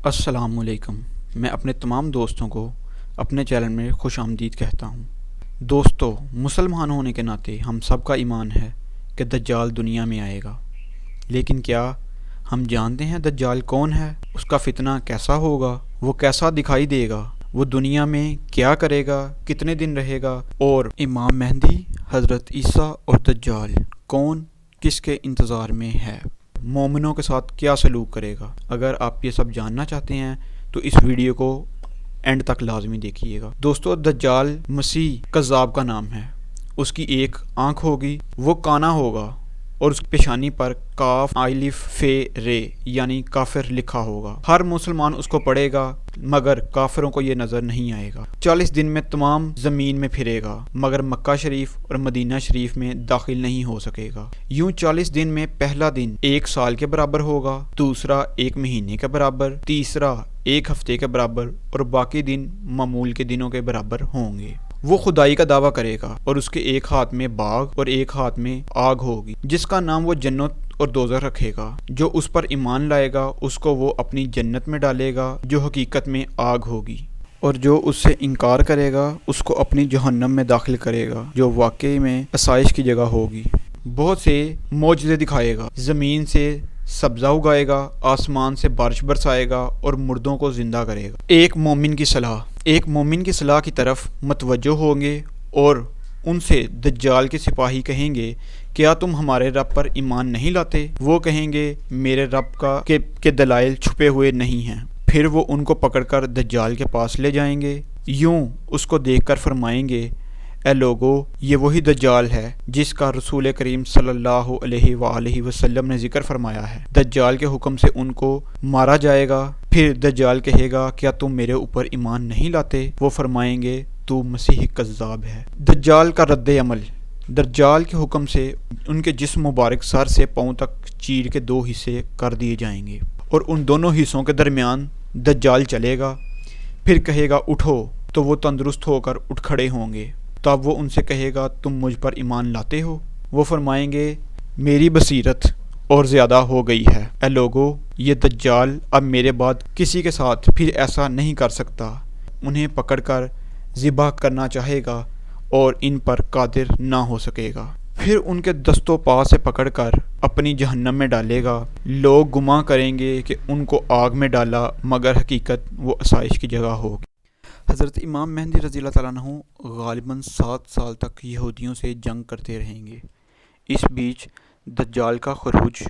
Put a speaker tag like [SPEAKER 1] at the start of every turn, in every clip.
[SPEAKER 1] السلام علیکم۔ میں اپنے تمام دوستوں کو اپنے چینل میں خوش آمدید کہتا ہوں۔ دوستو، مسلمان ہونے کے ناطے ہم سب کا ایمان ہے کہ دجال دنیا میں آئے گا، لیکن کیا ہم جانتے ہیں دجال کون ہے؟ اس کا فتنہ کیسا ہوگا؟ وہ کیسا دکھائی دے گا؟ وہ دنیا میں کیا کرے گا؟ کتنے دن رہے گا؟ اور امام مہدی، حضرت عیسیٰ اور دجال کون کس کے انتظار میں ہے؟ مومنوں کے ساتھ کیا سلوک کرے گا؟ اگر آپ یہ سب جاننا چاہتے ہیں تو اس ویڈیو کو اینڈ تک لازمی دیکھیے گا۔ دوستو، دجال مسیح کذاب کا نام ہے۔ اس کی ایک آنکھ ہوگی، وہ کانا ہوگا اور اس کی پیشانی پر کاف الف فے رے یعنی کافر لکھا ہوگا۔ ہر مسلمان اس کو پڑھے گا مگر کافروں کو یہ نظر نہیں آئے گا۔ 40 دن میں تمام زمین میں پھرے گا مگر مکہ شریف اور مدینہ شریف میں داخل نہیں ہو سکے گا۔ یوں 40 دن میں پہلا دن 1 سال کے برابر ہوگا، دوسرا 1 مہینے کے برابر، تیسرا 1 ہفتے کے برابر اور باقی دن معمول کے دنوں کے برابر ہوں گے۔ وہ خدائی کا دعویٰ کرے گا اور اس کے ایک ہاتھ میں باغ اور ایک ہاتھ میں آگ ہوگی، جس کا نام وہ جنت اور دوزخ رکھے گا۔ جو اس پر ایمان لائے گا اس کو وہ اپنی جنت میں ڈالے گا جو حقیقت میں آگ ہوگی، اور جو اس سے انکار کرے گا اس کو اپنی جہنم میں داخل کرے گا جو واقعی میں آسائش کی جگہ ہوگی۔ بہت سے معجزے دکھائے گا، زمین سے سبزہ اگائے گا، آسمان سے بارش برسائے گا اور مردوں کو زندہ کرے گا۔ ایک مومن کی صلاح کی طرف متوجہ ہوں گے اور ان سے دجال کے سپاہی کہیں گے، کیا تم ہمارے رب پر ایمان نہیں لاتے؟ وہ کہیں گے، میرے رب کے دلائل چھپے ہوئے نہیں ہیں۔ پھر وہ ان کو پکڑ کر دجال کے پاس لے جائیں گے، یوں اس کو دیکھ کر فرمائیں گے، اے لوگو، یہ وہی دجال ہے جس کا رسول کریم صلی اللہ علیہ وآلہ وسلم نے ذکر فرمایا ہے۔ دجال کے حکم سے ان کو مارا جائے گا۔ پھر دجال کہے گا، کیا تم میرے اوپر ایمان نہیں لاتے؟ وہ فرمائیں گے، تو مسیح کذاب ہے۔ دجال کا رد عمل۔ دجال کے حکم سے ان کے جسم مبارک سر سے پاؤں تک چیر کے 2 حصے کر دیے جائیں گے اور ان دونوں حصوں کے درمیان دجال چلے گا۔ پھر کہے گا، اٹھو، تو وہ تندرست ہو کر اٹھ کھڑے ہوں گے۔ تب وہ ان سے کہے گا، تم مجھ پر ایمان لاتے ہو؟ وہ فرمائیں گے، میری بصیرت اور زیادہ ہو گئی ہے۔ اے لوگو، یہ دجال اب میرے بعد کسی کے ساتھ پھر ایسا نہیں کر سکتا۔ انہیں پکڑ کر ذبح کرنا چاہے گا اور ان پر قادر نہ ہو سکے گا۔ پھر ان کے دست و پا سے پکڑ کر اپنی جہنم میں ڈالے گا۔ لوگ گمان کریں گے کہ ان کو آگ میں ڈالا مگر حقیقت وہ آسائش کی جگہ ہوگی۔ حضرت امام مہدی رضی اللہ تعالیٰ عنہ غالباً 7 سال تک یہودیوں سے جنگ کرتے رہیں گے۔ اس بیچ دجال کا خروج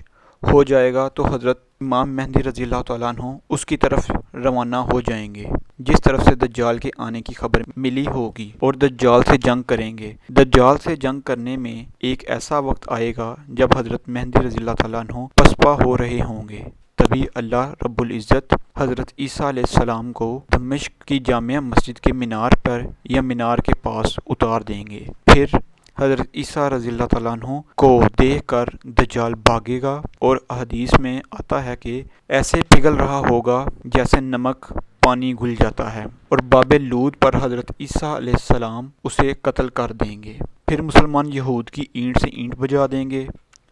[SPEAKER 1] ہو جائے گا تو حضرت امام مہدی رضی اللہ تعالیٰ عنہ اس کی طرف روانہ ہو جائیں گے جس طرف سے دجال کے آنے کی خبر ملی ہوگی، اور دجال سے جنگ کریں گے۔ دجال سے جنگ کرنے میں ایک ایسا وقت آئے گا جب حضرت مہدی رضی اللہ تعالیٰ عنہ پسپا ہو رہے ہوں گے۔ تبھی اللہ رب العزت حضرت عیسیٰ علیہ السلام کو دمشق کی جامع مسجد کے مینار پر یا مینار کے پاس اتار دیں گے۔ پھر حضرت عیسیٰ رضی اللہ تعالیٰ عنہ کو دیکھ کر دجال بھاگے گا، اور حدیث میں آتا ہے کہ ایسے پگھل رہا ہوگا جیسے نمک پانی گھل جاتا ہے، اور باب لود پر حضرت عیسیٰ علیہ السلام اسے قتل کر دیں گے۔ پھر مسلمان یہود کی اینٹ سے اینٹ بجا دیں گے،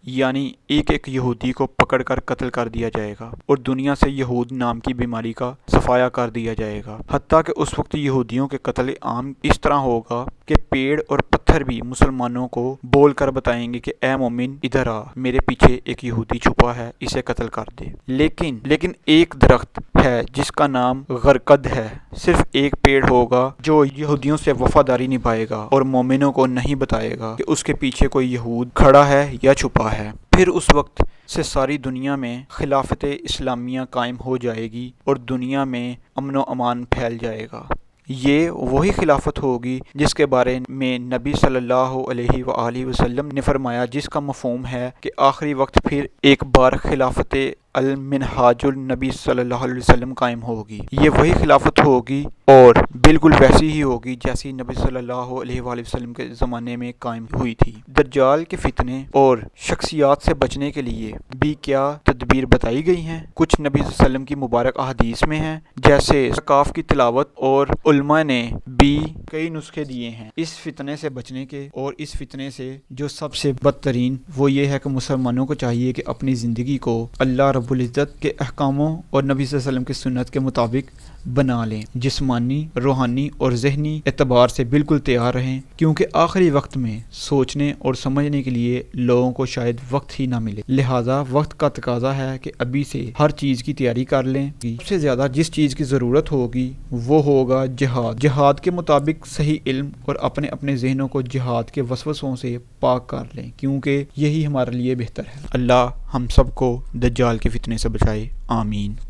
[SPEAKER 1] یعنی ایک ایک یہودی کو پکڑ کر قتل کر دیا جائے گا اور دنیا سے یہود نام کی بیماری کا صفایا کر دیا جائے گا۔ حتیٰ کہ اس وقت یہودیوں کے قتل عام اس طرح ہوگا کہ پیڑ اور پتھر بھی مسلمانوں کو بول کر بتائیں گے کہ اے مومن ادھر آ، میرے پیچھے ایک یہودی چھپا ہے، اسے قتل کر دے۔ لیکن ایک درخت ہے جس کا نام غرقد ہے، صرف ایک پیڑ ہوگا جو یہودیوں سے وفاداری نبھائے گا اور مومنوں کو نہیں بتائے گا کہ اس کے پیچھے کوئی یہود کھڑا ہے یا چھپا ہے۔ پھر اس وقت سے ساری دنیا میں خلافت اسلامیہ قائم ہو جائے گی اور دنیا میں امن و امان پھیل جائے گا۔ یہ وہی خلافت ہوگی جس کے بارے میں نبی صلی اللہ علیہ وآلہ وسلم نے فرمایا، جس کا مفہوم ہے کہ آخری وقت پھر ایک بار خلافت المنہاج النبی صلی اللہ علیہ وسلم قائم ہوگی۔ یہ وہی خلافت ہوگی اور بالکل ویسی ہی ہوگی جیسی نبی صلی اللہ علیہ وآلہ وسلم کے زمانے میں قائم ہوئی تھی۔ دجال کے فتنے اور شخصیات سے بچنے کے لیے بھی کیا تدبیر بتائی گئی ہیں؟ کچھ نبی صلی اللہ علیہ وسلم کی مبارک احادیث میں ہیں، جیسے کاف کی تلاوت، اور علماء نے بھی کئی نسخے دیے ہیں اس فتنے سے بچنے کے۔ اور اس فتنے سے جو سب سے بدترین وہ یہ ہے کہ مسلمانوں کو چاہیے کہ اپنی زندگی کو اللہ رب رب العزت کے احکاموں اور نبی صلی اللہ علیہ وسلم کی سنت کے مطابق بنا لیں، جسمانی، روحانی اور ذہنی اعتبار سے بالکل تیار رہیں، کیونکہ آخری وقت میں سوچنے اور سمجھنے کے لیے لوگوں کو شاید وقت ہی نہ ملے۔ لہٰذا وقت کا تقاضا ہے کہ ابھی سے ہر چیز کی تیاری کر لیں۔ سب سے زیادہ جس چیز کی ضرورت ہوگی وہ ہوگا جہاد۔ جہاد کے مطابق صحیح علم اور اپنے ذہنوں کو جہاد کے وسوسوں سے پاک کر لیں، کیونکہ یہی ہمارے لیے بہتر ہے۔ اللہ ہم سب کو دجال کے فتنے سے بچائے، آمین۔